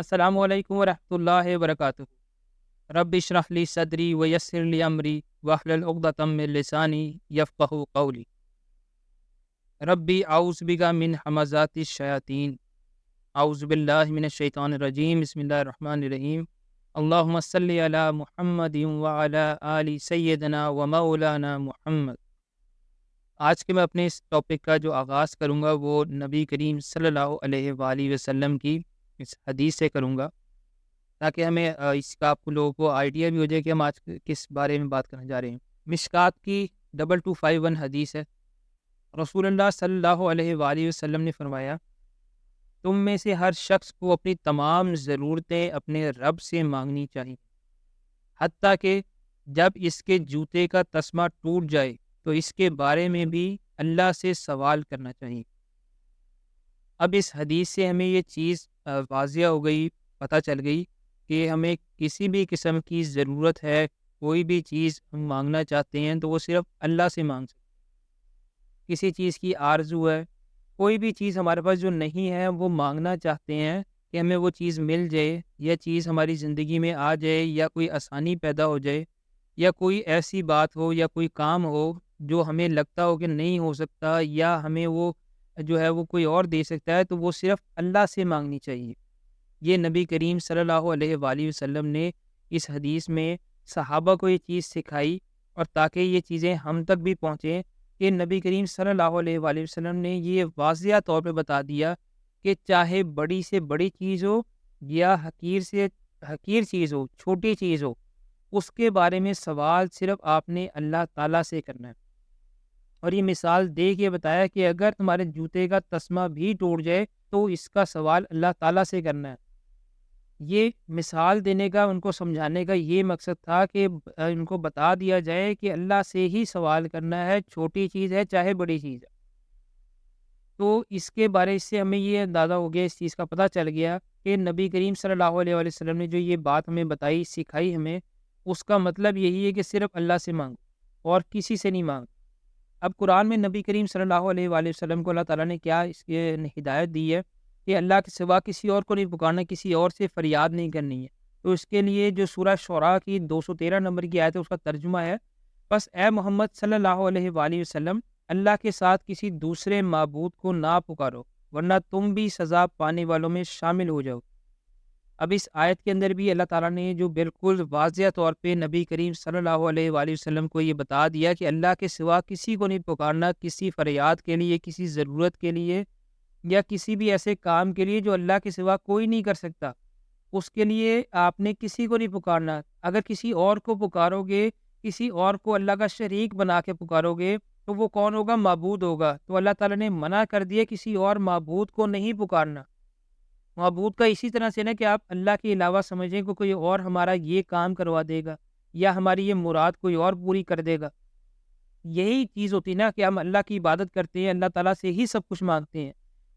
السلام علیکم ورحمۃ اللہ وبرکاتہ۔ رب اشرح لی صدری ویسر لی امری واحلل عقدۃ من لسانی یفقہوا قولی۔ ربی اعوذ بک من ہمزات الشیاطین، اعوذ باللہ من الشیطان الرجیم، بسم اللہ الرحمن الرحیم۔ اللہم صلی علی محمد وعلی آل سیدنا و مولانا محمد۔ آج کے میں اپنے اس ٹاپک کا جو آغاز کروں گا وہ نبی کریم صلی اللہ علیہ وآلہ وسلم کی اس حدیث سے کروں گا، تاکہ ہمیں اس کا آپ لوگوں کو آئیڈیا بھی ہو جائے کہ ہم آج کس بارے میں بات کرنے جا رہے ہیں۔ مشکات کی 2251 حدیث ہے۔ رسول اللہ صلی اللہ علیہ وآلہ وسلم نے فرمایا، تم میں سے ہر شخص کو اپنی تمام ضرورتیں اپنے رب سے مانگنی چاہیے، حتیٰ کہ جب اس کے جوتے کا تسمہ ٹوٹ جائے تو اس کے بارے میں بھی اللہ سے سوال کرنا چاہیے۔ اب اس حدیث سے ہمیں یہ چیز واضح ہو گئی، پتہ چل گئی کہ ہمیں کسی بھی قسم کی ضرورت ہے، کوئی بھی چیز ہم مانگنا چاہتے ہیں تو وہ صرف اللہ سے مانگ سکتے ہیں۔ کسی چیز کی آرزو ہے، کوئی بھی چیز ہمارے پاس جو نہیں ہے وہ مانگنا چاہتے ہیں کہ ہمیں وہ چیز مل جائے، یا چیز ہماری زندگی میں آ جائے، یا کوئی آسانی پیدا ہو جائے، یا کوئی ایسی بات ہو یا کوئی کام ہو جو ہمیں لگتا ہو کہ نہیں ہو سکتا، یا ہمیں وہ جو ہے وہ کوئی اور دے سکتا ہے، تو وہ صرف اللہ سے مانگنی چاہیے۔ یہ نبی کریم صلی اللہ علیہ وآلہ وسلم نے اس حدیث میں صحابہ کو یہ چیز سکھائی، اور تاکہ یہ چیزیں ہم تک بھی پہنچیں کہ نبی کریم صلی اللہ علیہ وآلہ وسلم نے یہ واضح طور پہ بتا دیا کہ چاہے بڑی سے بڑی چیز ہو یا حقیر سے حقیر چیز ہو، چھوٹی چیز ہو، اس کے بارے میں سوال صرف آپ نے اللہ تعالیٰ سے کرنا ہے۔ اور یہ مثال دے کے بتایا کہ اگر تمہارے جوتے کا تسمہ بھی ٹوٹ جائے تو اس کا سوال اللہ تعالیٰ سے کرنا ہے۔ یہ مثال دینے کا، ان کو سمجھانے کا یہ مقصد تھا کہ ان کو بتا دیا جائے کہ اللہ سے ہی سوال کرنا ہے، چھوٹی چیز ہے چاہے بڑی چیز ہے۔ تو اس کے بارے سے ہمیں یہ اندازہ ہو گیا، اس چیز کا پتہ چل گیا کہ نبی کریم صلی اللہ علیہ وآلہ وسلم نے جو یہ بات ہمیں بتائی، سکھائی ہمیں، اس کا مطلب یہی ہے کہ صرف اللہ سے مانگو اور کسی سے نہیں مانگو۔ اب قرآن میں نبی کریم صلی اللہ علیہ وآلہ وسلم کو اللہ تعالیٰ نے کیا اس کی ہدایت دی ہے کہ اللہ کے سوا کسی اور کو نہیں پکارنا، کسی اور سے فریاد نہیں کرنی ہے۔ تو اس کے لیے جو سورہ شعراء کی 213 نمبر کی آیت ہے، اس کا ترجمہ ہے، بس اے محمد صلی اللہ علیہ وآلہ وسلم، اللہ کے ساتھ کسی دوسرے معبود کو نہ پکارو، ورنہ تم بھی سزا پانے والوں میں شامل ہو جاؤ۔ اب اس آیت کے اندر بھی اللہ تعالیٰ نے جو بالکل واضح طور پہ نبی کریم صلی اللہ علیہ وآلہ وسلم کو یہ بتا دیا کہ اللہ کے سوا کسی کو نہیں پکارنا، کسی فریاد کے لیے، کسی ضرورت کے لیے، یا کسی بھی ایسے کام کے لیے جو اللہ کے سوا کوئی نہیں کر سکتا، اس کے لیے آپ نے کسی کو نہیں پکارنا۔ اگر کسی اور کو پکارو گے، کسی اور کو اللہ کا شریک بنا کے پکارو گے، تو وہ کون ہوگا؟ معبود ہوگا۔ تو اللہ تعالیٰ نے منع کر دیا کسی اور معبود کو نہیں پکارنا۔ معبود کا اسی طرح سے نا کہ آپ اللہ کے علاوہ سمجھیں کہ کوئی اور ہمارا یہ کام کروا دے گا، یا ہماری یہ مراد کوئی اور پوری کر دے گا۔ یہی چیز ہوتی نا کہ ہم اللہ کی عبادت کرتے ہیں، اللہ تعالیٰ سے ہی سب کچھ مانگتے ہیں۔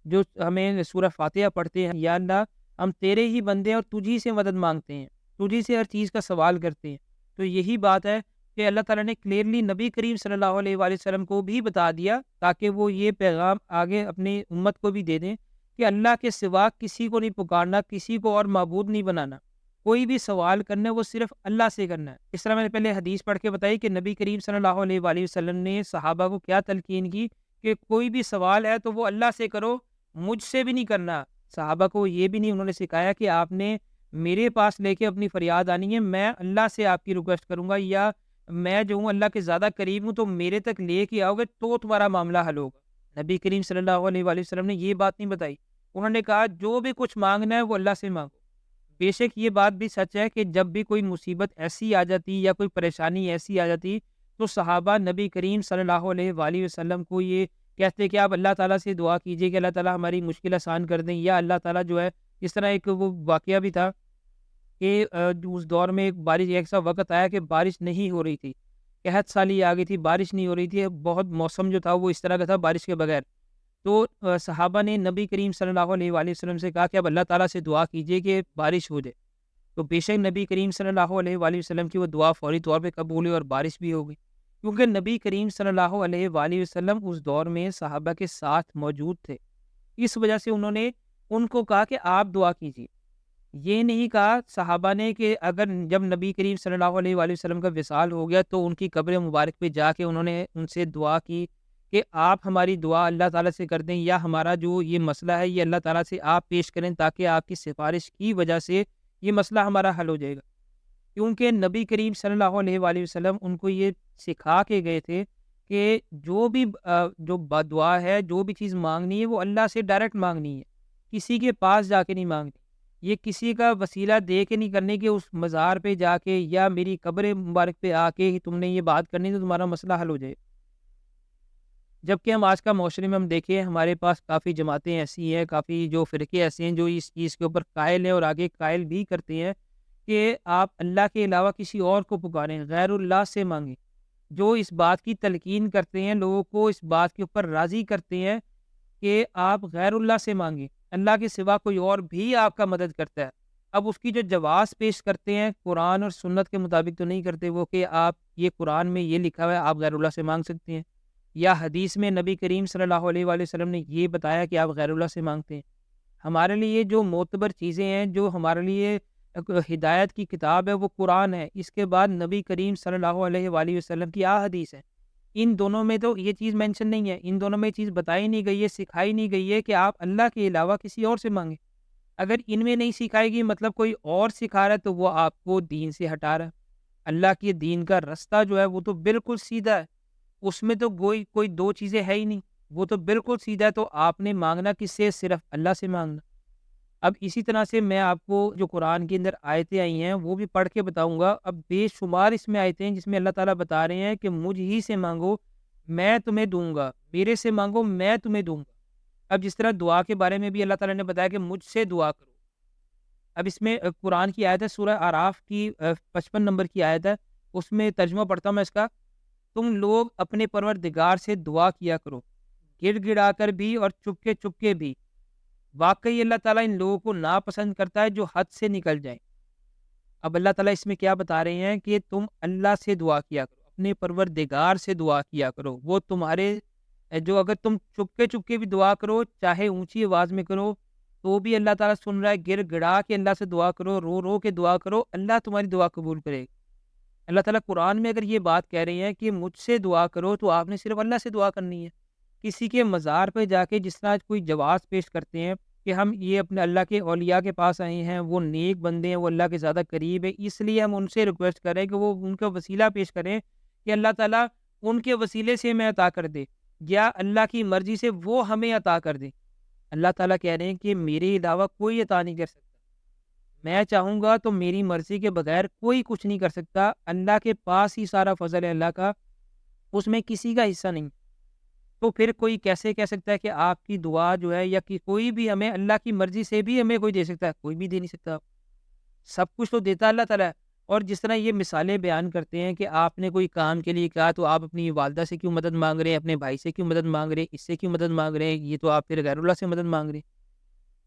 جو ہمیں سورہ فاتحہ پڑھتے ہیں، یا اللہ ہم تیرے ہی بندے ہیں اور تجھی سے مدد مانگتے ہیں، تجھی سے ہر چیز کا سوال کرتے ہیں۔ تو یہی بات ہے کہ اللہ تعالیٰ نے کلیئرلی نبی کریم صلی اللہ علیہ وآلہ وسلم کو بھی بتا دیا، تاکہ وہ یہ پیغام آگے اپنی امت کو بھی دے دیں کہ اللہ کے سوا کسی کو نہیں پکارنا، کسی کو اور معبود نہیں بنانا، کوئی بھی سوال کرنا ہے وہ صرف اللہ سے کرنا ہے۔ اس طرح میں نے پہلے حدیث پڑھ کے بتائی کہ نبی کریم صلی اللہ علیہ وآلہ وسلم نے صحابہ کو کیا تلقین کی کہ کوئی بھی سوال ہے تو وہ اللہ سے کرو، مجھ سے بھی نہیں کرنا۔ صحابہ کو یہ بھی نہیں انہوں نے سکھایا کہ آپ نے میرے پاس لے کے اپنی فریاد آنی ہے، میں اللہ سے آپ کی ریکویسٹ کروں گا، یا میں جو ہوں اللہ کے زیادہ قریب ہوں تو میرے تک لے کے آؤ گے تو تمہارا معاملہ حل ہوگا۔ نبی کریم صلی اللہ علیہ وآلہ وسلم نے یہ بات نہیں بتائی، انہوں نے کہا جو بھی کچھ مانگنا ہے وہ اللہ سے مانگو۔ بے شک یہ بات بھی سچ ہے کہ جب بھی کوئی مصیبت ایسی آ جاتی یا کوئی پریشانی ایسی آ جاتی تو صحابہ نبی کریم صلی اللہ علیہ وآلہ وسلم کو یہ کہتے کہ آپ اللہ تعالیٰ سے دعا کیجئے کہ اللہ تعالیٰ ہماری مشکل آسان کر دیں، یا اللہ تعالیٰ جو ہے، اس طرح ایک وہ واقعہ بھی تھا کہ اس دور میں ایک بارش، ایک سا وقت آیا کہ بارش نہیں ہو رہی تھی، قحط سالی آ گئی تھی، بارش نہیں ہو رہی تھی، بہت موسم جو تھا وہ اس طرح کا تھا بارش کے بغیر۔ تو صحابہ نے نبی کریم صلی اللہ علیہ وآلہ وسلم سے کہا کہ اب اللہ تعالیٰ سے دعا کیجئے کہ بارش ہو جائے۔ تو بے شک نبی کریم صلی اللہ علیہ وآلہ وسلم کی وہ دعا فوری طور پہ قبول ہوئی اور بارش بھی ہو گئی، کیونکہ نبی کریم صلی اللہ علیہ وآلہ وسلم اس دور میں صحابہ کے ساتھ موجود تھے۔ اس وجہ سے انہوں نے ان کو کہا کہ آپ دعا کیجیے۔ یہ نہیں کہا صحابہ نے کہ اگر جب نبی کریم صلی اللہ علیہ وآلہ وسلم کا وصال ہو گیا تو ان کی قبر مبارک پہ جا کے انہوں نے ان سے دعا کی کہ آپ ہماری دعا اللہ تعالیٰ سے کر دیں، یا ہمارا جو یہ مسئلہ ہے یہ اللہ تعالیٰ سے آپ پیش کریں تاکہ آپ کی سفارش کی وجہ سے یہ مسئلہ ہمارا حل ہو جائے گا۔ کیونکہ نبی کریم صلی اللہ علیہ وآلہ وسلم ان کو یہ سکھا کے گئے تھے کہ جو بھی جو دعا ہے، جو بھی چیز مانگنی ہے وہ اللہ سے ڈائریکٹ مانگنی ہے، کسی کے پاس جا کے نہیں مانگنی۔ یہ کسی کا وسیلہ دے کے نہیں کرنے کہ اس مزار پہ جا کے یا میری قبر مبارک پہ آ کے ہی تم نے یہ بات کرنی تو تمہارا مسئلہ حل ہو جائے۔ جبکہ ہم آج کا معاشرے میں ہم دیکھیں ہمارے پاس کافی جماعتیں ایسی ہیں، کافی جو فرقے ایسے ہیں جو اس چیز کے اوپر قائل ہیں اور آگے قائل بھی کرتے ہیں کہ آپ اللہ کے علاوہ کسی اور کو پکاریں، غیر اللہ سے مانگیں، جو اس بات کی تلقین کرتے ہیں، لوگوں کو اس بات کے اوپر راضی کرتے ہیں کہ آپ غیر اللہ سے مانگیں، اللہ کے سوا کوئی اور بھی آپ کا مدد کرتا ہے۔ اب اس کی جو جواز پیش کرتے ہیں قرآن اور سنت کے مطابق تو نہیں کرتے وہ، کہ آپ یہ قرآن میں یہ لکھا ہوا ہے آپ غیر اللہ سے مانگ سکتے ہیں، یا حدیث میں نبی کریم صلی اللہ علیہ وآلہ وسلم نے یہ بتایا کہ آپ غیر اللہ سے مانگتے ہیں۔ ہمارے لیے جو معتبر چیزیں ہیں، جو ہمارے لیے ایک ہدایت کی کتاب ہے وہ قرآن ہے، اس کے بعد نبی کریم صلی اللہ علیہ وآلہ وسلم کی حدیث ہے۔ ان دونوں میں تو یہ چیز مینشن نہیں ہے، ان دونوں میں یہ چیز بتائی نہیں گئی ہے، سکھائی نہیں گئی ہے کہ آپ اللہ کے علاوہ کسی اور سے مانگیں۔ اگر ان میں نہیں سکھائے گی مطلب کوئی اور سکھا رہا ہے تو وہ آپ کو دین سے ہٹا رہا ہے۔ اللہ کے دین کا رستہ جو ہے وہ تو بالکل سیدھا ہے، اس میں تو کوئی دو چیزیں ہے ہی نہیں، وہ تو بالکل سیدھا ہے۔ تو آپ نے مانگنا کس سے؟ صرف اللہ سے مانگنا۔ اب اسی طرح سے میں آپ کو جو قرآن کے اندر آیتیں آئی ہیں وہ بھی پڑھ کے بتاؤں گا۔ اب بے شمار اس میں آیتیں ہیں جس میں اللہ تعالیٰ بتا رہے ہیں کہ مجھ ہی سے مانگو میں تمہیں دوں گا، میرے سے مانگو میں تمہیں دوں گا۔ اب جس طرح دعا کے بارے میں بھی اللہ تعالیٰ نے بتایا کہ مجھ سے دعا کرو۔ اب اس میں قرآن کی آیت ہے سورہ اعراف کی 55 نمبر کی آیت ہے، اس میں ترجمہ پڑھتا ہوں میں اس کا۔ تم لوگ اپنے پروردگار سے دعا کیا کرو، گڑ گڑا کر بھی اور چپکے چپکے بھی، واقعی اللہ تعالیٰ ان لوگوں کو ناپسند کرتا ہے جو حد سے نکل جائیں۔ اب اللہ تعالیٰ اس میں کیا بتا رہے ہیں کہ تم اللہ سے دعا کیا کرو، اپنے پروردگار سے دعا کیا کرو، وہ تمہارے جو اگر تم چپکے چپکے بھی دعا کرو، چاہے اونچی آواز میں کرو تو بھی اللہ تعالیٰ سن رہا ہے، گڑ گڑا کے اللہ سے دعا کرو، رو رو کے دعا کرو، اللہ تمہاری دعا قبول کرے گا۔ اللہ تعالیٰ قرآن میں اگر یہ بات کہہ رہی ہیں کہ مجھ سے دعا کرو تو آپ نے صرف اللہ سے دعا کرنی ہے۔ کسی کے مزار پہ جا کے جس طرح کوئی جواز پیش کرتے ہیں کہ ہم یہ اپنے اللہ کے اولیاء کے پاس آئے ہیں، وہ نیک بندے ہیں، وہ اللہ کے زیادہ قریب ہے، اس لیے ہم ان سے ریکویسٹ کریں کہ وہ ان کا وسیلہ پیش کریں کہ اللہ تعالیٰ ان کے وسیلے سے ہمیں عطا کر دے، یا اللہ کی مرضی سے وہ ہمیں عطا کر دے۔ اللہ تعالیٰ کہہ رہے ہیں کہ میرے علاوہ کوئی عطا نہیں کر سکتا، میں چاہوں گا تو میری مرضی کے بغیر کوئی کچھ نہیں کر سکتا، اللہ کے پاس ہی سارا فضل ہے اللہ کا، اس میں کسی کا حصہ نہیں۔ تو پھر کوئی کیسے کہہ سکتا ہے کہ آپ کی دعا جو ہے یا کہ کوئی بھی ہمیں اللہ کی مرضی سے بھی ہمیں کوئی دے سکتا ہے؟ کوئی بھی دے نہیں سکتا۔ سب کچھ تو دیتا اللہ تعالیٰ ہے۔ اور جس طرح یہ مثالیں بیان کرتے ہیں کہ آپ نے کوئی کام کے لیے کہا تو آپ اپنی والدہ سے کیوں مدد مانگ رہے ہیں، اپنے بھائی سے کیوں مدد مانگ رہے ہیں، اس سے کیوں مدد مانگ رہے ہیں، یہ تو آپ پھر غیر اللہ سے مدد مانگ رہے ہیں۔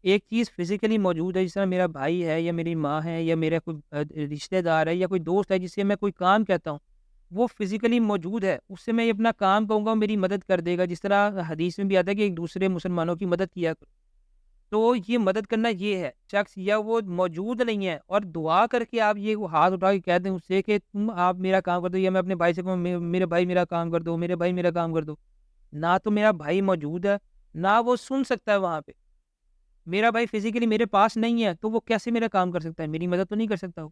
ایک چیز فزیکلی موجود ہے، جس طرح میرا بھائی ہے یا میری ماں ہے یا میرا کوئی رشتہ دار ہے یا کوئی دوست ہے جس سے میں کوئی کام کہتا ہوں، وہ فزیکلی موجود ہے، اس سے میں یہ اپنا کام کہوں گا میری مدد کر دے گا۔ جس طرح حدیث میں بھی آتا ہے کہ ایک دوسرے مسلمانوں کی مدد کیا کرو، تو یہ مدد کرنا یہ ہے، شخص یا وہ موجود نہیں ہے اور دعا کر کے آپ یہ ہاتھ اٹھا کے کہہ دیں اس سے کہ تم آپ میرا کام کر دو، یا میں اپنے بھائی سے کہوں میرے بھائی میرا کام کر دو، میرے بھائی میرا کام کر دو، نہ تو میرا بھائی موجود ہے نہ وہ سن سکتا ہے وہاں پہ، میرا بھائی فزیکلی میرے پاس نہیں ہے تو وہ کیسے میرا کام کر سکتا ہے، میری مدد تو نہیں کر سکتا وہ۔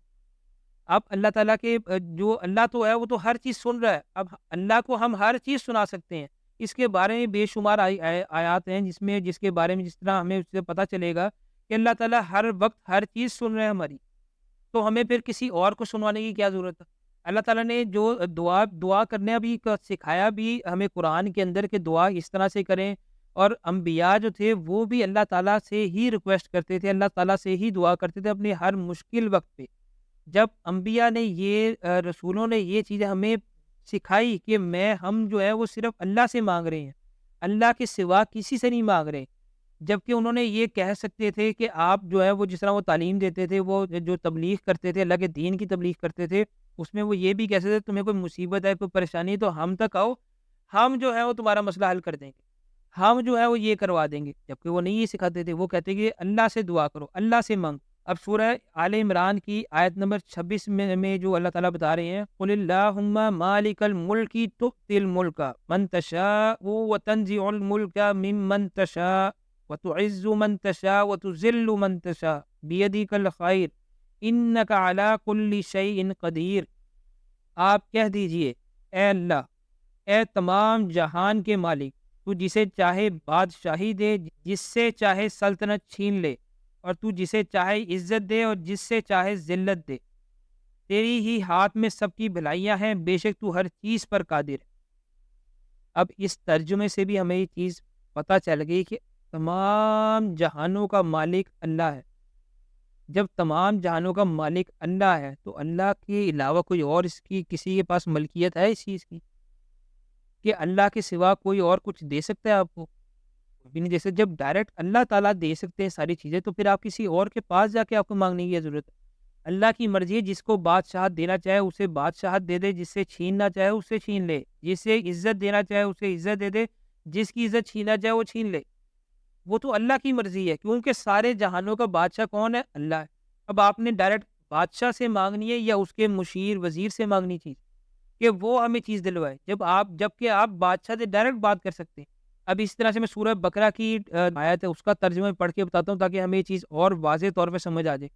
اب اللہ تعالیٰ کے جو اللہ تو ہے وہ تو ہر چیز سن رہا ہے، اب اللہ کو ہم ہر چیز سنا سکتے ہیں، اس کے بارے میں بے شمار آیات ہیں جس کے بارے میں جس طرح ہمیں اس سے پتہ چلے گا کہ اللہ تعالیٰ ہر وقت ہر چیز سن رہے ہیں ہماری، تو ہمیں پھر کسی اور کو سنوانے کی کیا ضرورت ہے؟ اللہ تعالیٰ نے جو دعا کرنے بھی سکھایا بھی ہمیں قرآن کے اندر کہ دعا اس طرح سے کریں، اور انبیاء جو تھے وہ بھی اللہ تعالیٰ سے ہی ریکویسٹ کرتے تھے، اللہ تعالیٰ سے ہی دعا کرتے تھے اپنے ہر مشکل وقت پہ۔ جب انبیاء نے رسولوں نے یہ چیزیں ہمیں سکھائی کہ ہم جو ہے وہ صرف اللہ سے مانگ رہے ہیں، اللہ کے سوا کسی سے نہیں مانگ رہے، جبکہ انہوں نے یہ کہہ سکتے تھے کہ آپ جو ہے وہ جس طرح وہ تعلیم دیتے تھے، وہ جو تبلیغ کرتے تھے، اللہ کے دین کی تبلیغ کرتے تھے، اس میں وہ یہ بھی کہہ سکتے تھے تمہیں کوئی مصیبت ہے، کوئی پریشانی ہے تو ہم تک آؤ، ہم جو ہے وہ تمہارا مسئلہ حل کر دیں گے، ہم جو ہے وہ یہ کروا دیں گے، جبکہ وہ نہیں یہ سکھاتے تھے، وہ کہتے کہ اللہ سے دعا کرو، اللہ سے مانگ۔ اب سورہ آل عمران کی آیت نمبر 26 میں جو اللہ تعالیٰ بتا رہے ہیں، قل اللہم مالک الملک تؤتی الملک من تشاء وتنزع الملک ممن تشاء وتعز من تشاء وتذل من تشاء بیدک الخیر انک علی کل شیء قدیر۔ آپ کہہ دیجئے، اے اللہ، اے تمام جہان کے مالک، تو جسے چاہے بادشاہی دے، جس سے چاہے سلطنت چھین لے، اور تو جسے چاہے عزت دے اور جس سے چاہے ذلت دے، تیری ہی ہاتھ میں سب کی بھلائیاں ہیں، بے شک تو ہر چیز پر قادر ہے۔ اب اس ترجمے سے بھی ہمیں یہ چیز پتہ چل گئی کہ تمام جہانوں کا مالک اللہ ہے۔ جب تمام جہانوں کا مالک اللہ ہے تو اللہ کے علاوہ کوئی اور اس کی کسی کے پاس ملکیت ہے اس چیز کی کہ اللہ کے سوا کوئی اور کچھ دے سکتا ہے آپ کو؟ بھی نہیں دے سکتے۔ جب ڈائریکٹ اللہ تعالیٰ دے سکتے ہیں ساری چیزیں، تو پھر آپ کسی اور کے پاس جا کے آپ کو مانگنے کی ضرورت ہے؟ اللہ کی مرضی ہے، جس کو بادشاہت دینا چاہے اسے بادشاہت دے دے، جس سے چھیننا چاہے اسے چھین لے، جس سے عزت دینا چاہے اسے عزت دے دے، جس کی عزت چھیننا چاہے وہ چھین لے۔ وہ تو اللہ کی مرضی ہے، کیونکہ سارے جہانوں کا بادشاہ کون ہے؟ اللہ ہے۔ اب آپ نے ڈائریکٹ بادشاہ سے مانگنی ہے یا اس کے مشیر وزیر سے مانگنی چیز کہ وہ ہمیں چیز دلوائے؟ جبکہ آپ بادشاہ سے ڈائریکٹ بات کر سکتے ہیں۔ اب اس طرح سے میں سورہ بقرہ کی آیت ہے اس کا ترجمہ پڑھ کے بتاتا ہوں تاکہ ہمیں یہ چیز اور واضح طور پہ سمجھ آ جائے۔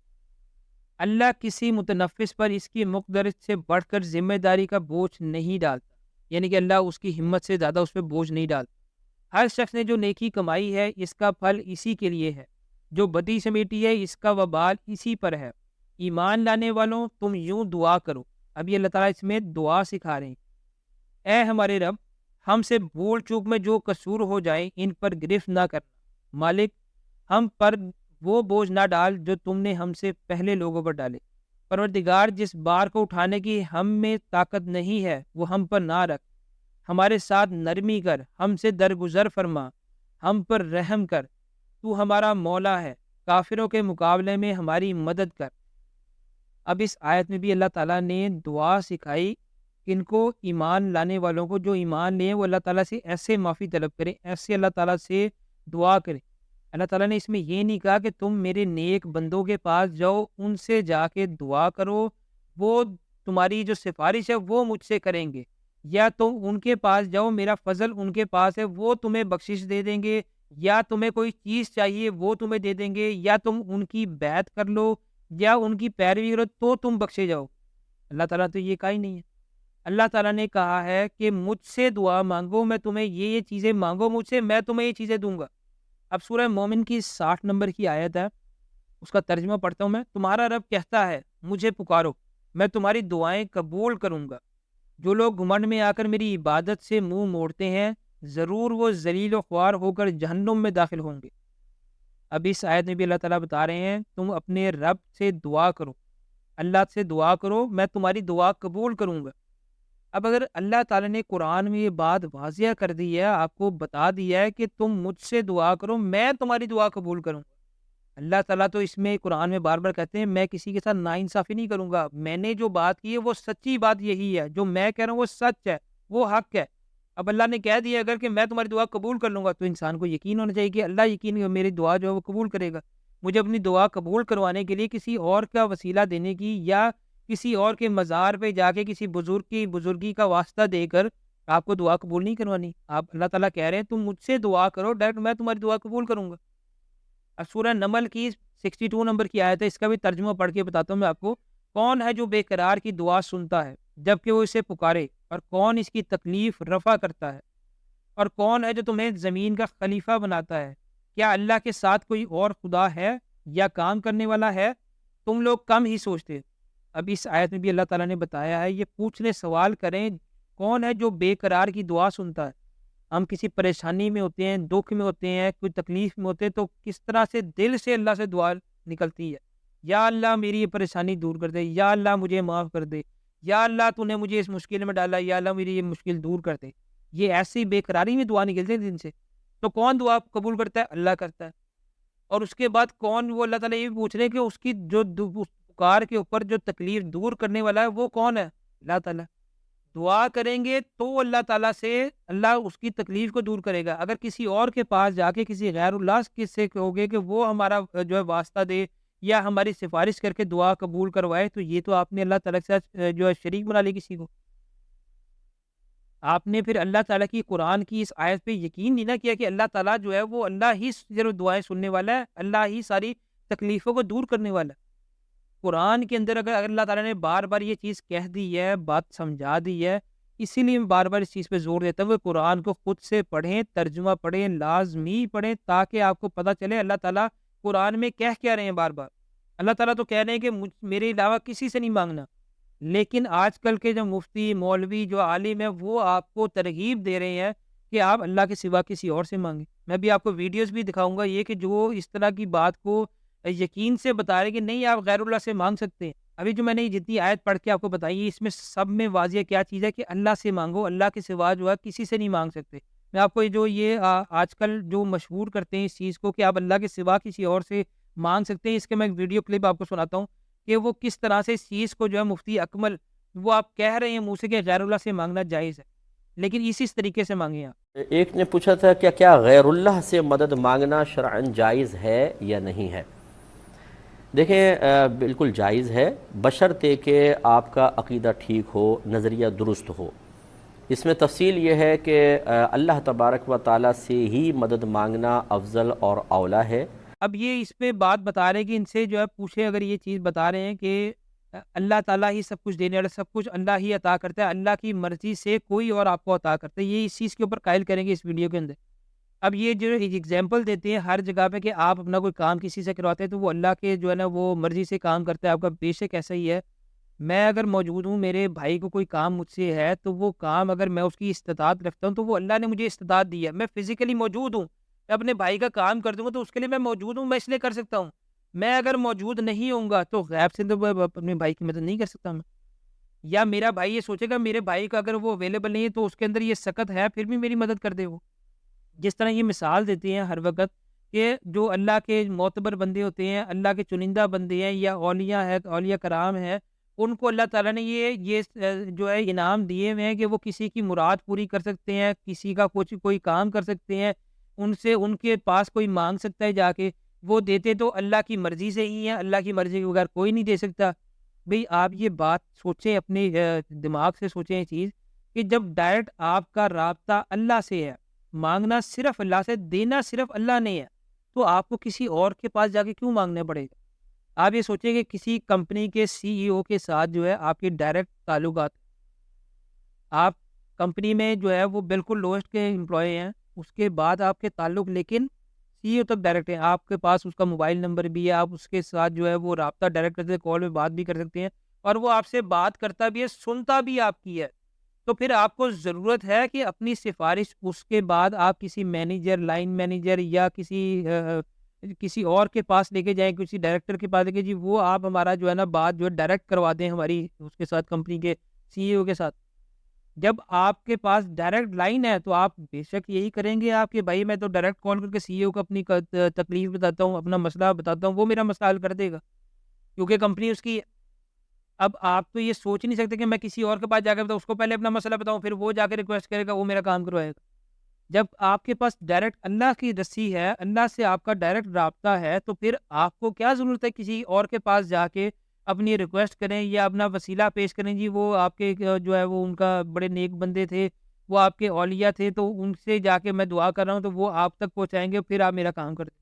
اللہ کسی متنفس پر اس کی مقدرت سے بڑھ کر ذمہ داری کا بوجھ نہیں ڈالتا، یعنی کہ اللہ اس کی ہمت سے زیادہ اس پہ بوجھ نہیں ڈالتا۔ ہر شخص نے جو نیکی کمائی ہے اس کا پھل اسی کے لیے ہے، جو بدی سمیٹی ہے اس کا وبال اسی پر ہے۔ ایمان لانے والوں، تم یوں دعا کرو۔ اب یہ اللہ تعالیٰ اس میں دعا سکھا رہے ہیں، اے ہمارے رب، ہم سے بھول چوک میں جو قصور ہو جائے ان پر گرفت نہ کرنا۔ مالک، ہم پر وہ بوجھ نہ ڈال جو تم نے ہم سے پہلے لوگوں پر ڈالے۔ پروردگار، جس بار کو اٹھانے کی ہم میں طاقت نہیں ہے وہ ہم پر نہ رکھ، ہمارے ساتھ نرمی کر، ہم سے درگزر فرما، ہم پر رحم کر، تو ہمارا مولا ہے، کافروں کے مقابلے میں ہماری مدد کر۔ اب اس آیت میں بھی اللہ تعالیٰ نے دعا سکھائی، ان کو ایمان لانے والوں کو جو ایمان لیں وہ اللہ تعالیٰ سے ایسے معافی طلب کریں، ایسے اللہ تعالیٰ سے دعا کریں۔ اللہ تعالیٰ نے اس میں یہ نہیں کہا کہ تم میرے نیک بندوں کے پاس جاؤ، ان سے جا کے دعا کرو، وہ تمہاری جو سفارش ہے وہ مجھ سے کریں گے، یا تم ان کے پاس جاؤ، میرا فضل ان کے پاس ہے، وہ تمہیں بخشش دے دیں گے، یا تمہیں کوئی چیز چاہیے وہ تمہیں دے دیں گے، یا تم ان کی بیعت کر لو یا ان کی پیروی کرو تو تم بخشے جاؤ۔ اللہ تعالیٰ تو یہ کہا ہی نہیں ہے۔ اللہ تعالیٰ نے کہا ہے کہ مجھ سے دعا مانگو، میں تمہیں یہ چیزیں مانگو مجھ سے، میں تمہیں یہ چیزیں دوں گا۔ اب سورہ مومن کی 60 نمبر کی آیت ہے، اس کا ترجمہ پڑھتا ہوں میں۔ تمہارا رب کہتا ہے مجھے پکارو، میں تمہاری دعائیں قبول کروں گا۔ جو لوگ گھمنڈ میں آ کر میری عبادت سے منہ موڑتے ہیں، ضرور وہ ذلیل و خوار ہو کر جہنم میں داخل ہوں گے۔ اب اس آیت میں بھی اللہ تعالیٰ بتا رہے ہیں تم اپنے رب سے دعا کرو، اللہ سے دعا کرو، میں تمہاری دعا قبول کروں گا۔ اب اگر اللہ تعالیٰ نے قرآن میں یہ بات واضح کر دی ہے، آپ کو بتا دیا ہے کہ تم مجھ سے دعا کرو، میں تمہاری دعا قبول کروں گا۔ اللہ تعالیٰ تو اس میں قرآن میں بار بار کہتے ہیں میں کسی کے ساتھ ناانصافی نہیں کروں گا، میں نے جو بات کی ہے وہ سچی بات یہی ہے، جو میں کہہ رہا ہوں وہ سچ ہے، وہ حق ہے۔ اب اللہ نے کہہ دیا اگر کہ میں تمہاری دعا قبول کر لوں گا، تو انسان کو یقین ہونا چاہیے کہ اللہ یقین میری دعا جو ہے وہ قبول کرے گا۔ مجھے اپنی دعا قبول کروانے کے لیے کسی اور کا وسیلہ دینے کی یا کسی اور کے مزار پہ جا کے کسی بزرگ کی بزرگی کا واسطہ دے کر آپ کو دعا قبول نہیں کروانی۔ آپ اللہ تعالیٰ کہہ رہے ہیں تم مجھ سے دعا کرو، ڈائریکٹ میں تمہاری دعا قبول کروں گا۔ اب سورہ نمل کی 62 نمبر کی آیت ہے، اس کا بھی ترجمہ پڑھ کے بتاتا ہوں میں آپ کو۔ کون ہے جو بے قرار کی دعا سنتا ہے جبکہ وہ اسے پکارے، اور کون اس کی تکلیف رفع کرتا ہے، اور کون ہے جو تمہیں زمین کا خلیفہ بناتا ہے؟ کیا اللہ کے ساتھ کوئی اور خدا ہے یا کام کرنے والا ہے؟ تم لوگ کم ہی سوچتے۔ اب اس آیت میں بھی اللہ تعالیٰ نے بتایا ہے یہ پوچھنے سوال کریں کون ہے جو بے قرار کی دعا سنتا ہے۔ ہم کسی پریشانی میں ہوتے ہیں، دکھ میں ہوتے ہیں، کوئی تکلیف میں ہوتے ہیں، تو کس طرح سے دل سے اللہ سے دعا نکلتی ہے، یا اللہ میری یہ پریشانی دور کر دے، یا اللہ مجھے معاف کر دے، یا اللہ تو نے مجھے اس مشکل میں ڈالا، یا اللہ میری یہ مشکل دور کر دے۔ یہ ایسی بے قراری میں دعا نکلتی ہے دن سے، تو کون دعا قبول کرتا ہے؟ اللہ کرتا ہے۔ اور اس کے بعد کون، وہ اللہ تعالیٰ یہ بھی پوچھ رہے ہیں کہ اس کی جو پکار کے اوپر جو تکلیف دور کرنے والا ہے وہ کون ہے؟ اللہ تعالیٰ۔ دعا کریں گے تو اللہ تعالیٰ سے اللہ اس کی تکلیف کو دور کرے گا۔ اگر کسی اور کے پاس جا کے کسی غیر اللہ سے کہو گے کہ وہ ہمارا جو ہے واسطہ دے یا ہماری سفارش کر کے دعا قبول کروائے، تو یہ تو آپ نے اللہ تعالیٰ کے ساتھ جو ہے شریک بنا لی کسی کو۔ آپ نے پھر اللہ تعالیٰ کی قرآن کی اس آیت پہ یقین نہیں نہ کیا کہ اللہ تعالیٰ جو ہے وہ اللہ ہی صرف دعائیں سننے والا ہے، اللہ ہی ساری تکلیفوں کو دور کرنے والا ہے۔ قرآن کے اندر اگر اللہ تعالیٰ نے بار بار یہ چیز کہہ دی ہے، بات سمجھا دی ہے، اسی لیے میں بار بار اس چیز پہ زور دیتا ہوں کہ قرآن کو خود سے پڑھیں، ترجمہ پڑھیں، لازمی پڑھیں، تاکہ آپ کو پتہ چلے اللہ تعالیٰ قرآن میں کہہ کیا رہے ہیں بار بار۔ اللہ تعالیٰ تو کہہ رہے ہیں کہ میرے علاوہ کسی سے نہیں مانگنا، لیکن آج کل کے جو مفتی مولوی جو عالم ہیں وہ آپ کو ترغیب دے رہے ہیں کہ آپ اللہ کے سوا کسی اور سے مانگیں۔ میں بھی آپ کو ویڈیوز بھی دکھاؤں گا یہ کہ جو اس طرح کی بات کو یقین سے بتا رہے کہ نہیں آپ غیر اللہ سے مانگ سکتے ہیں۔ ابھی جو میں نے جتنی آیت پڑھ کے آپ کو بتائی اس میں سب میں واضح کیا چیز ہے کہ اللہ سے مانگو، اللہ کے سوا جو ہے کسی سے نہیں مانگ سکتے۔ میں آپ کو یہ آج کل جو مشہور کرتے ہیں اس چیز کو کہ آپ اللہ کے سوا کسی اور سے مانگ سکتے ہیں، اس کے میں ایک ویڈیو کلپ آپ کو سناتا ہوں کہ وہ کس طرح سے اس چیز کو جو ہے مفتی اکمل وہ آپ کہہ رہے ہیں منہ سے کہ غیر اللہ سے مانگنا جائز ہے، لیکن اسی طریقے سے مانگیں آپ۔ ایک نے پوچھا تھا کہ کیا غیر اللہ سے مدد مانگنا شرعاً جائز ہے یا نہیں ہے؟ دیکھیں بالکل جائز ہے، بشرطے کہ آپ کا عقیدہ ٹھیک ہو، نظریہ درست ہو۔ اس میں تفصیل یہ ہے کہ اللہ تبارک و تعالیٰ سے ہی مدد مانگنا افضل اور اولیٰ ہے۔ اب یہ اس پہ بات بتا رہے ہیں کہ ان سے جو ہے پوچھے، اگر یہ چیز بتا رہے ہیں کہ اللہ تعالیٰ ہی سب کچھ دینے والا، سب کچھ اللہ ہی عطا کرتا ہے، اللہ کی مرضی سے کوئی اور آپ کو عطا کرتا ہے، یہ اس چیز کے اوپر قائل کریں گے اس ویڈیو کے اندر۔ اب یہ جو ایگزامپل دیتے ہیں ہر جگہ پہ کہ آپ اپنا کوئی کام کسی سے کرواتے ہیں تو وہ اللہ کے جو ہے نا وہ مرضی سے کام کرتا ہے، آپ کا بے شک ایسا ہی ہے۔ میں اگر موجود ہوں، میرے بھائی کو کوئی کام مجھ سے ہے تو وہ کام اگر میں اس کی استطاعت رکھتا ہوں تو وہ اللہ نے مجھے استطاعت دی ہے، میں فزیکلی موجود ہوں، میں اپنے بھائی کا کام کر دوں گا تو اس کے لیے میں موجود ہوں، میں اس لیے کر سکتا ہوں۔ میں اگر موجود نہیں ہوں گا تو غیب سے تو میں اپنے بھائی کی مدد نہیں کر سکتا میں، یا میرا بھائی یہ سوچے گا میرے بھائی کا اگر وہ اویلیبل نہیں ہے تو اس کے اندر یہ سکت ہے پھر بھی میری مدد کر دے وہ۔ جس طرح یہ مثال دیتے ہیں ہر وقت کہ جو اللہ کے معتبر بندے ہوتے ہیں، اللہ کے چنندہ بندے ہیں یا اولیاء ہے، اولیاء کرام ہے، ان کو اللہ تعالیٰ نے یہ جو ہے انعام دیے ہوئے ہیں کہ وہ کسی کی مراد پوری کر سکتے ہیں، کسی کا کوئی کام کر سکتے ہیں، ان سے ان کے پاس کوئی مانگ سکتا ہے جا کے، وہ دیتے تو اللہ کی مرضی سے ہی ہیں، اللہ کی مرضی کے بغیر کوئی نہیں دے سکتا۔ بھئی آپ یہ بات سوچیں، اپنے دماغ سے سوچیں یہ چیز کہ جب ڈائریکٹ آپ کا رابطہ اللہ سے ہے، مانگنا صرف اللہ سے، دینا صرف اللہ نے ہے، تو آپ کو کسی اور کے پاس جا کے کیوں مانگنا پڑے گا؟ آپ یہ سوچیں کہ کسی کمپنی کے سی ای او کے ساتھ جو ہے آپ کے ڈائریکٹ تعلقات، آپ کمپنی میں جو ہے وہ بالکل لوسٹ کے امپلائی ہیں، اس کے بعد آپ کے تعلق لیکن سی ای او تک ڈائریکٹ ہیں، آپ کے پاس اس کا موبائل نمبر بھی ہے، آپ اس کے ساتھ جو ہے وہ رابطہ ڈائریکٹ کرتے ہیں، کال میں بات بھی کر سکتے ہیں، اور وہ آپ سے بات کرتا بھی ہے، سنتا بھی آپ کی ہے۔ تو پھر آپ کو ضرورت ہے کہ اپنی سفارش اس کے بعد آپ کسی مینیجر، لائن مینیجر یا کسی اور کے پاس لے کے جائیں، کسی ڈائریکٹر کے پاس لے کے، جی وہ آپ ہمارا جو ہے نا بات جو ہے ڈائریکٹ کروا دیں ہماری اس کے ساتھ، کمپنی کے سی ای او کے ساتھ۔ جب آپ کے پاس ڈائریکٹ لائن ہے تو آپ بے شک یہی کریں گے آپ کہ بھائی میں تو ڈائریکٹ کال کر کے سی ای او کو اپنی تکلیف بتاتا ہوں، اپنا مسئلہ بتاتا ہوں، وہ میرا مسئلہ حل کر دے گا کیونکہ کمپنی اس کی ہے۔ اب آپ تو یہ سوچ نہیں سکتے کہ میں کسی اور کے پاس جا کے بتاؤں، اس کو پہلے اپنا مسئلہ بتاؤں، پھر وہ جا کے ریکویسٹ کرے گا، وہ میرا کام کروائے گا۔ جب آپ کے پاس ڈائریکٹ اللہ کی رسی ہے، اللہ سے آپ کا ڈائریکٹ رابطہ ہے، تو پھر آپ کو کیا ضرورت ہے کسی اور کے پاس جا کے اپنی ریکویسٹ کریں یا اپنا وسیلہ پیش کریں؟ جی وہ آپ کے جو ہے وہ ان کا بڑے نیک بندے تھے، وہ آپ کے اولیاء تھے، تو ان سے جا کے میں دعا کر رہا ہوں تو وہ آپ تک پہنچائیں گے، پھر آپ میرا کام کر دیں۔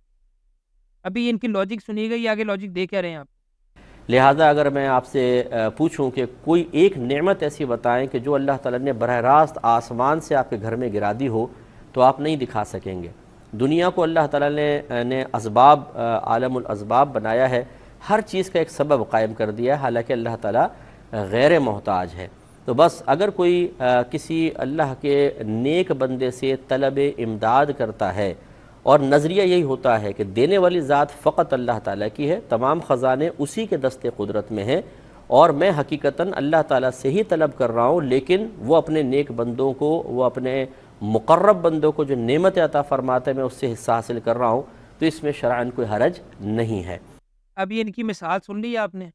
ابھی ان کی لاجک سنیے گا، یہ آگے لاجک دے کیا رہے ہیں آپ؟ لہٰذا اگر میں آپ سے پوچھوں کہ کوئی ایک نعمت ایسی بتائیں کہ جو اللہ تعالیٰ نے براہ راست آسمان سے آپ کے گھر میں گرا دی ہو، تو آپ نہیں دکھا سکیں گے۔ دنیا کو اللہ تعالیٰ نے اسباب، عالم الاسباب بنایا ہے، ہر چیز کا ایک سبب قائم کر دیا ہے، حالانکہ اللہ تعالیٰ غیر محتاج ہے۔ تو بس اگر کوئی کسی اللہ کے نیک بندے سے طلب امداد کرتا ہے، اور نظریہ یہی ہوتا ہے کہ دینے والی ذات فقط اللہ تعالیٰ کی ہے، تمام خزانے اسی کے دست قدرت میں ہیں، اور میں حقیقتاً اللہ تعالیٰ سے ہی طلب کر رہا ہوں، لیکن وہ اپنے نیک بندوں کو، وہ اپنے مقرب بندوں کو جو نعمت عطا فرماتا ہے میں اس سے حصہ حاصل کر رہا ہوں، تو اس میں شرعاً کوئی حرج نہیں ہے۔ اب یہ ان کی مثال سن لی آپ نے۔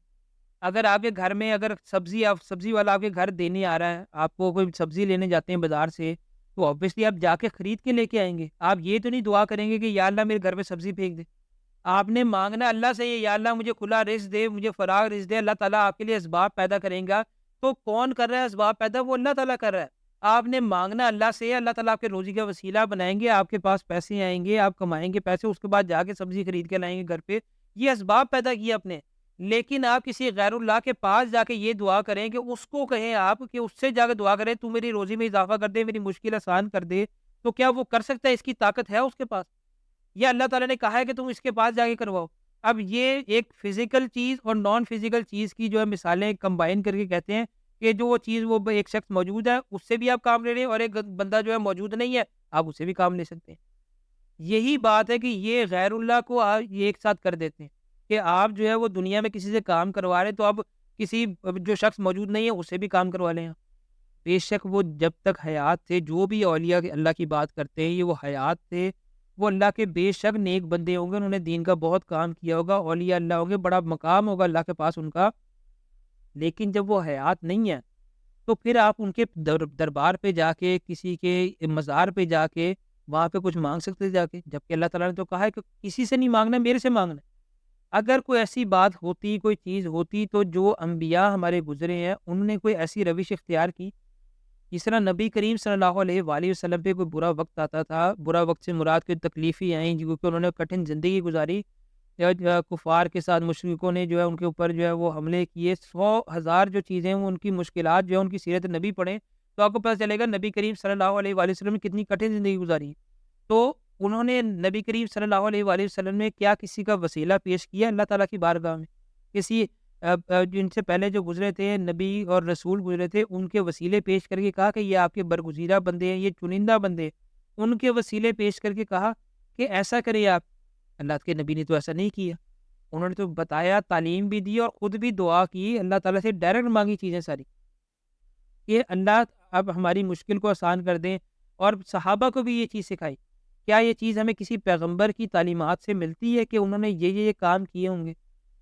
اگر آپ کے گھر میں اگر سبزی والا آپ کے گھر دینے آ رہا ہے، آپ کو کوئی سبزی لینے جاتے ہیں بازار سے، تو obviously آپ جا کے خرید کے لے کے آئیں گے۔ آپ یہ تو نہیں دعا کریں گے کہ یا اللہ میرے گھر میں سبزی پھینک دے، آپ نے مانگنا اللہ سے یا اللہ مجھے کھلا رزق دے، مجھے فراغ رزق دے، اللہ تعالیٰ آپ کے لیے اسباب پیدا کریں گا۔ تو کون کر رہا ہے اسباب پیدا؟ وہ اللہ تعالیٰ کر رہا ہے۔ آپ نے مانگنا اللہ سے، اللہ تعالیٰ آپ کے روزی کا وسیلہ بنائیں گے، آپ کے پاس پیسے آئیں گے، آپ کمائیں گے پیسے، اس کے بعد جا کے سبزی خرید کے لائیں گے گھر پہ۔ یہ اسباب پیدا کیے آپ نے۔ لیکن آپ کسی غیر اللہ کے پاس جا کے یہ دعا کریں کہ اس کو کہیں آپ کہ اس سے جا کے دعا کریں تو میری روزی میں اضافہ کر دے، میری مشکل آسان کر دے، تو کیا وہ کر سکتا ہے؟ اس کی طاقت ہے اس کے پاس؟ یا اللہ تعالیٰ نے کہا ہے کہ تم اس کے پاس جا کے کرواؤ؟ اب یہ ایک فزیکل چیز اور نان فزیکل چیز کی جو ہے مثالیں کمبائن کر کے کہتے ہیں کہ جو وہ چیز وہ ایک شخص موجود ہے اس سے بھی آپ کام لے رہے ہیں، اور ایک بندہ جو ہے موجود نہیں ہے آپ اس سے بھی کام لے سکتے ہیں۔ یہی بات ہے کہ یہ غیر اللہ کو یہ ایک ساتھ کر دیتے ہیں کہ آپ جو ہے وہ دنیا میں کسی سے کام کروا رہے ہیں تو اب کسی جو شخص موجود نہیں ہے اس سے بھی کام کروا لیں آپ۔ بے شک وہ جب تک حیات تھے، جو بھی اولیاء اللہ کی بات کرتے ہیں یہ وہ حیات تھے، وہ اللہ کے بے شک نیک بندے ہوں گے، انہوں نے دین کا بہت کام کیا ہوگا، اولیاء اللہ ہوں گے، بڑا مقام ہوگا اللہ کے پاس ان کا۔ لیکن جب وہ حیات نہیں ہے تو پھر آپ ان کے دربار پہ جا کے، کسی کے مزار پہ جا کے وہاں پہ کچھ مانگ سکتے جا کے، جبکہ اللہ تعالیٰ نے تو کہا ہے کہ کسی سے نہیں مانگنا، میرے سے مانگنا ہے۔ اگر کوئی ایسی بات ہوتی، کوئی چیز ہوتی، تو جو انبیاء ہمارے گزرے ہیں انہوں نے کوئی ایسی روش اختیار کی۔ جس طرح نبی کریم صلی اللہ علیہ وآلہ وسلم پہ کوئی برا وقت آتا تھا، برا وقت سے مراد کوئی تکلیفیں آئیں کیونکہ انہوں نے کٹھن زندگی گزاری، یا کفار کے ساتھ مشرکوں نے جو ہے ان کے اوپر جو ہے وہ حملے کیے، 100,000 جو چیزیں وہ ان کی مشکلات جو ہے ان کی سیرت نبی پڑھیں تو آپ کو پتہ چلے گا نبی کریم صلی اللہ علیہ وآلہ وسلم نے کتنی کٹھن زندگی گزاری ہے۔ تو انہوں نے نبی کریم صلی اللہ علیہ وآلہ وسلم نے کیا کسی کا وسیلہ پیش کیا اللہ تعالیٰ کی بارگاہ میں؟ کسی جن سے پہلے جو گزرے تھے نبی اور رسول گزرے تھے ان کے وسیلے پیش کر کے کہا کہ یہ آپ کے برگزیدہ بندے ہیں، یہ چنندہ بندے ہیں، ان کے وسیلے پیش کر کے کہا کہ ایسا کریں آپ؟ اللہ کے نبی نے تو ایسا نہیں کیا، انہوں نے تو بتایا، تعلیم بھی دی اور خود بھی دعا کی، اللہ تعالیٰ سے ڈائریکٹ مانگی چیزیں ساری کہ اللہ اب ہماری مشکل کو آسان کر دیں، اور صحابہ کو بھی یہ چیز سکھائی۔ کیا یہ چیز ہمیں کسی پیغمبر کی تعلیمات سے ملتی ہے کہ انہوں نے یہ کام کیے ہوں گے؟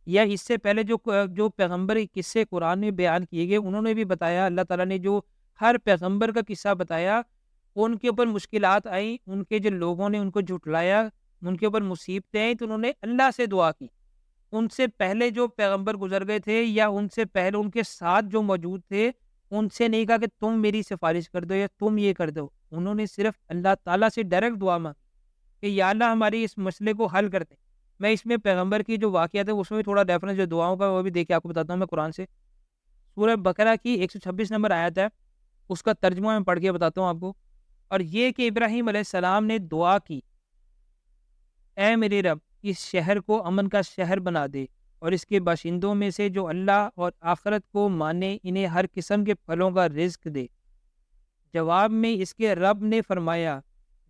یا اس سے پہلے جو پیغمبر قصے قرآن میں بیان کیے گئے انہوں نے بھی بتایا، اللہ تعالیٰ نے جو ہر پیغمبر کا قصہ بتایا، ان کے اوپر مشکلات آئیں، ان کے جو لوگوں نے ان کو جھٹلایا، ان کے اوپر مصیبتیں آئیں تو انہوں نے اللہ سے دعا کی۔ ان سے پہلے جو پیغمبر گزر گئے تھے یا ان سے پہلے ان کے ساتھ جو موجود تھے ان سے نہیں کہا کہ تم میری سفارش کر دو یا تم یہ کر دو، انہوں نے صرف اللہ تعالیٰ سے ڈائریکٹ دعا مانگی کہ یا اللہ ہماری اس مسئلے کو حل کر دے۔ میں اس میں پیغمبر کی جو واقعات ہے اس میں بھی تھوڑا ریفرنس جو دعاؤں کا وہ بھی دیکھ کے آپ کو بتاتا ہوں میں قرآن سے۔ سورہ بقرہ کی 126 نمبر آیت ہے، اس کا ترجمہ میں پڑھ کے بتاتا ہوں آپ کو، اور یہ کہ ابراہیم علیہ السلام نے دعا کی، اے میرے رب اس شہر کو امن کا شہر بنا دے اور اس کے باشندوں میں سے جو اللہ اور آخرت کو مانے انہیں ہر قسم کے پھلوں کا رزق دے۔ جواب میں اس کے رب نے فرمایا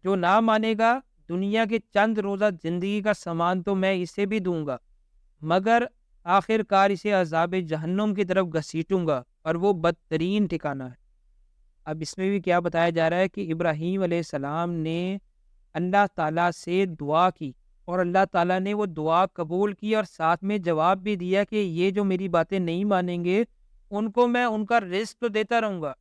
جو نہ مانے گا دنیا کے چند روزہ زندگی کا سامان تو میں اسے بھی دوں گا، مگر آخر کار اسے عذاب جہنم کی طرف گھسیٹوں گا اور وہ بدترین ٹھکانہ ہے۔ اب اس میں بھی کیا بتایا جا رہا ہے کہ ابراہیم علیہ السلام نے اللہ تعالیٰ سے دعا کی اور اللہ تعالیٰ نے وہ دعا قبول کی اور ساتھ میں جواب بھی دیا کہ یہ جو میری باتیں نہیں مانیں گے ان کو میں ان کا رزق تو دیتا رہوں گا۔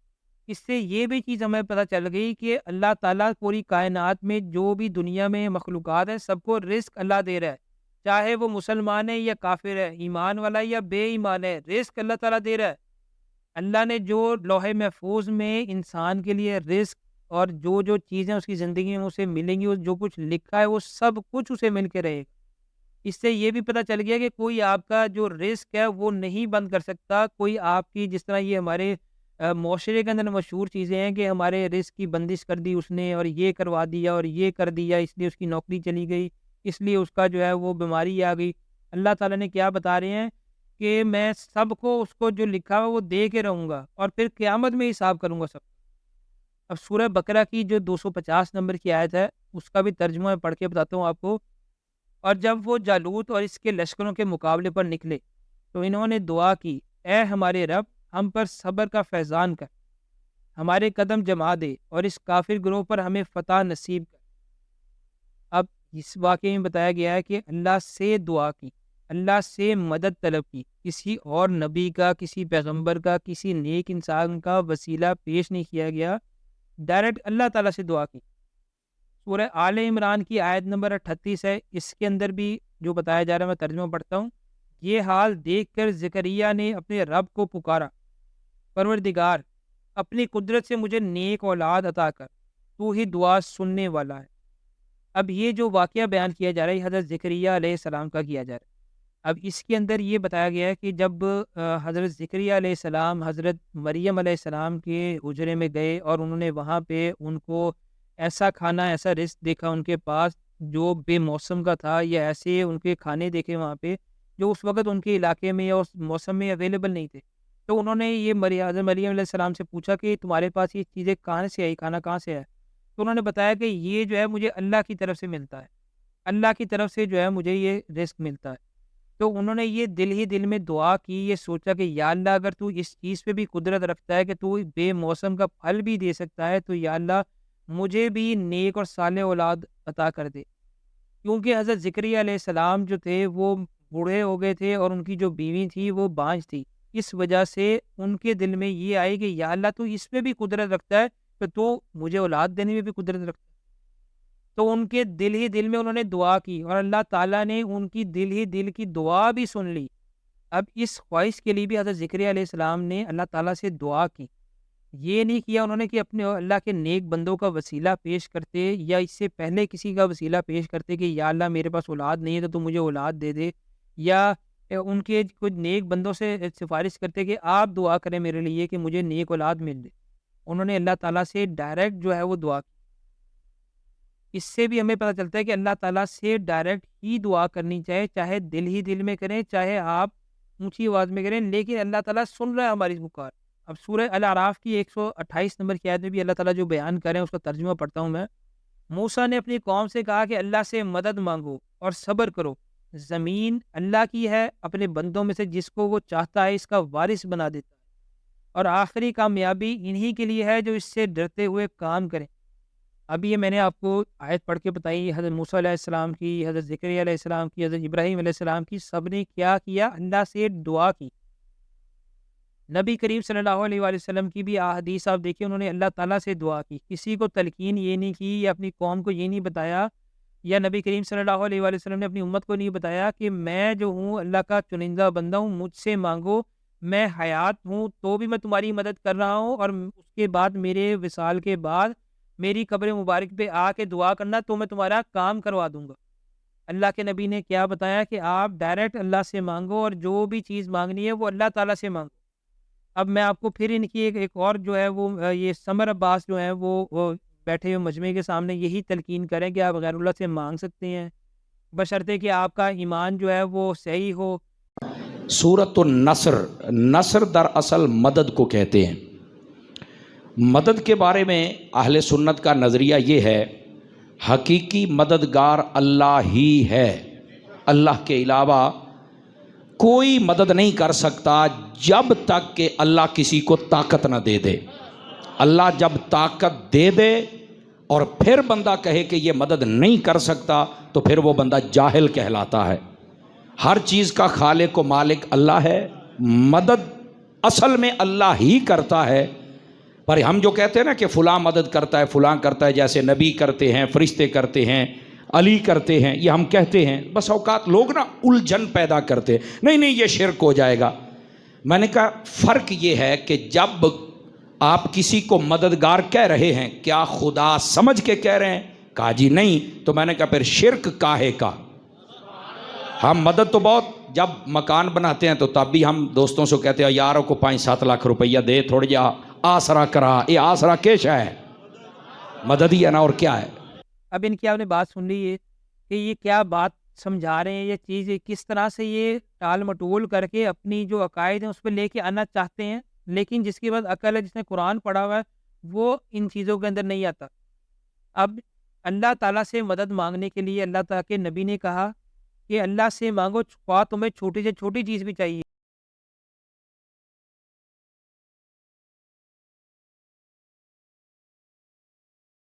اس سے یہ بھی چیز ہمیں پتہ چل گئی کہ اللہ تعالیٰ پوری کائنات میں جو بھی دنیا میں مخلوقات ہیں سب کو رزق اللہ دے رہا ہے، چاہے وہ مسلمان ہے یا کافر ہے، ایمان والا ہے یا بے ایمان ہے، رزق اللہ تعالیٰ دے رہا ہے۔ اللہ نے جو لوح محفوظ میں انسان کے لیے رزق اور جو چیزیں اس کی زندگی میں اسے ملیں گی، جو کچھ لکھا ہے وہ سب کچھ اسے مل کے رہے گا۔ اس سے یہ بھی پتہ چل گیا کہ کوئی آپ کا جو رزق ہے وہ نہیں بند کر سکتا، کوئی آپ کی جس طرح یہ ہمارے معاشرے کے اندر مشہور چیزیں ہیں کہ ہمارے رزق کی بندش کر دی اس نے اور یہ کروا دیا اور یہ کر دیا، اس لیے اس کی نوکری چلی گئی، اس لیے اس کا جو ہے وہ بیماری آ گئی۔ اللہ تعالیٰ نے کیا بتا رہے ہیں کہ میں سب کو اس کو جو لکھا ہوا وہ دے کے رہوں گا اور پھر قیامت میں حساب کروں گا سب۔ اب سورہ بقرہ کی جو 250 نمبر کی آیت ہے اس کا بھی ترجمہ میں پڑھ کے بتاتا ہوں آپ کو۔ اور جب وہ جالوت اور اس کے لشکروں کے مقابلے پر نکلے تو انہوں نے دعا کی، اے ہمارے رب ہم پر صبر کا فیضان کر، ہمارے قدم جما دے اور اس کافر گروہ پر ہمیں فتح نصیب کر۔ اب اس واقعے میں بتایا گیا ہے کہ اللہ سے دعا کی، اللہ سے مدد طلب کی، کسی اور نبی کا، کسی پیغمبر کا، کسی نیک انسان کا وسیلہ پیش نہیں کیا گیا، ڈائریکٹ اللہ تعالیٰ سے دعا کی۔ سورہ آل عمران کی آیت نمبر 38 ہے، اس کے اندر بھی جو بتایا جا رہا ہے میں ترجمہ پڑھتا ہوں۔ یہ حال دیکھ کر زکریا نے اپنے رب کو پکارا، پروردگار اپنی قدرت سے مجھے نیک اولاد عطا کر، تو ہی دعا سننے والا ہے۔ اب یہ جو واقعہ بیان کیا جا رہا ہے یہ حضرت زکریا علیہ السلام کا کیا جا رہا ہے۔ اب اس کے اندر یہ بتایا گیا ہے کہ جب حضرت زکریا علیہ السلام حضرت مریم علیہ السلام کے حجرے میں گئے اور انہوں نے وہاں پہ ان کو ایسا کھانا ایسا رزق دیکھا ان کے پاس جو بے موسم کا تھا، یا ایسے ان کے کھانے دیکھے وہاں پہ جو اس وقت ان کے علاقے میں یا اس موسم میں اویلیبل نہیں تھے، تو انہوں نے یہ حضرت مریم علیہ السلام سے پوچھا کہ تمہارے پاس یہ چیزیں کہاں سے آئی، کھانا کہاں سے آیا؟ تو انہوں نے بتایا کہ یہ جو ہے مجھے اللہ کی طرف سے ملتا ہے، اللہ کی طرف سے جو ہے مجھے یہ رزق ملتا ہے۔ تو انہوں نے یہ دل ہی دل میں دعا کی، یہ سوچا کہ یا اللہ اگر تو اس چیز پہ بھی قدرت رکھتا ہے کہ تو بے موسم کا پھل بھی دے سکتا ہے، تو یا اللہ مجھے بھی نیک اور صالح اولاد عطا کر دے۔ کیونکہ حضرت زکریا علیہ السلام جو تھے وہ بوڑھے ہو گئے تھے اور ان کی جو بیوی تھی وہ بانجھ تھی، اس وجہ سے ان کے دل میں یہ آئی کہ یا اللہ تو اس پہ بھی قدرت رکھتا ہے تو مجھے اولاد دینے میں بھی قدرت رکھتا ہے۔ تو ان کے دل ہی دل میں انہوں نے دعا کی اور اللہ تعالیٰ نے ان کی دل ہی دل کی دعا بھی سن لی۔ اب اس خواہش کے لیے بھی حضرت زکریا علیہ السلام نے اللہ تعالیٰ سے دعا کی، یہ نہیں کیا انہوں نے کہ اپنے اللہ کے نیک بندوں کا وسیلہ پیش کرتے یا اس سے پہلے کسی کا وسیلہ پیش کرتے کہ یا اللہ میرے پاس اولاد نہیں ہے تو مجھے اولاد دے دے، یا ان کے کچھ نیک بندوں سے سفارش کرتے کہ آپ دعا کریں میرے لیے کہ مجھے نیک اولاد مل جائے۔ انہوں نے اللہ تعالیٰ سے ڈائریکٹ جو ہے وہ دعا کی۔ اس سے بھی ہمیں پتہ چلتا ہے کہ اللہ تعالیٰ سے ڈائریکٹ ہی دعا کرنی چاہے، چاہے دل ہی دل میں کریں، چاہے آپ اونچی آواز میں کریں، لیکن اللہ تعالیٰ سن رہا ہے ہماری پکار۔ اب سورہ الاعراف کی 128 نمبر کی آیت میں بھی اللہ تعالیٰ جو بیان کریں اس کا ترجمہ پڑھتا ہوں میں۔ موسیٰ نے اپنی قوم سے کہا کہ اللہ سے مدد مانگو اور صبر کرو، زمین اللہ کی ہے، اپنے بندوں میں سے جس کو وہ چاہتا ہے اس کا وارث بنا دیتا ہے، اور آخری کامیابی انہی کے لیے ہے جو اس سے ڈرتے ہوئے کام کریں۔ اب یہ میں نے آپ کو آیت پڑھ کے بتائی، حضرت موسیٰ علیہ السلام کی، حضرت زکریا علیہ السلام کی، حضرت ابراہیم علیہ السلام کی، سب نے کیا کیا؟ اللہ سے دعا کی۔ نبی کریم صلی اللہ علیہ وآلہ وسلم کی بھی احادیث آپ دیکھیں، انہوں نے اللہ تعالیٰ سے دعا کی، کسی کو تلقین یہ نہیں کی یا اپنی قوم کو یہ نہیں بتایا، یا نبی کریم صلی اللہ علیہ وآلہ وسلم نے اپنی امت کو نہیں بتایا کہ میں جو ہوں اللہ کا چنندہ بندہ ہوں، مجھ سے مانگو، میں حیات ہوں تو بھی میں تمہاری مدد کر رہا ہوں، اور اس کے بعد میرے وصال کے بعد میری قبر مبارک پہ آ کے دعا کرنا تو میں تمہارا کام کروا دوں گا۔ اللہ کے نبی نے کیا بتایا کہ آپ ڈائریکٹ اللہ سے مانگو، اور جو بھی چیز مانگنی ہے وہ اللہ تعالیٰ سے مانگو۔ اب میں آپ کو پھر ان کی ایک اور جو ہے وہ یہ سمر عباس جو ہیں وہ بیٹھے ہوئے مجمع کے سامنے یہی تلقین کریں کہ آپ غیر اللہ سے مانگ سکتے ہیں، بشرطے کہ آپ کا ایمان جو ہے وہ صحیح ہو۔ سورۃ النصر، نصر دراصل مدد کو کہتے ہیں۔ مدد کے بارے میں اہل سنت کا نظریہ یہ ہے، حقیقی مددگار اللہ ہی ہے، اللہ کے علاوہ کوئی مدد نہیں کر سکتا جب تک کہ اللہ کسی کو طاقت نہ دے دے۔ اللہ جب طاقت دے دے اور پھر بندہ کہے کہ یہ مدد نہیں کر سکتا تو پھر وہ بندہ جاہل کہلاتا ہے۔ ہر چیز کا خالق و مالک اللہ ہے، مدد اصل میں اللہ ہی کرتا ہے، پر ہم جو کہتے ہیں نا کہ فلاں مدد کرتا ہے، فلاں کرتا ہے، جیسے نبی کرتے ہیں، فرشتے کرتے ہیں، علی کرتے ہیں، یہ ہم کہتے ہیں، بس اوقات لوگ نا الجھن پیدا کرتے ہیں، نہیں یہ شرک ہو جائے گا۔ میں نے کہا فرق یہ ہے کہ جب آپ کسی کو مددگار کہہ رہے ہیں کیا خدا سمجھ کے کہہ رہے ہیں؟ کہا جی نہیں، تو میں نے کہا پھر شرک کاہے کا؟ ہم مدد تو بہت، جب مکان بناتے ہیں تو تب بھی ہم دوستوں سے کہتے ہیں یاروں کو 5-7 لاکھ روپیہ دے، تھوڑا جا آسرا کرا، یہ آسرا کیشا ہے؟ مدد ہی ہے نا، اور کیا ہے؟ اب ان کی آپ نے بات سن لی ہے کہ یہ کیا بات سمجھا رہے ہیں، یہ چیز کس طرح سے یہ ٹال مٹول کر کے اپنی جو عقائد ہیں اس پہ لے کے آنا چاہتے ہیں، لیکن جس کے بعد عقل ہے، جس نے قرآن پڑھا ہوا ہے، وہ ان چیزوں کے اندر نہیں آتا۔ اب اللہ تعالیٰ سے مدد مانگنے کے لیے اللہ تعالیٰ کے نبی نے کہا کہ اللہ سے مانگو، خواہ تمہیں چھوٹی سے چھوٹی چیز بھی چاہیے،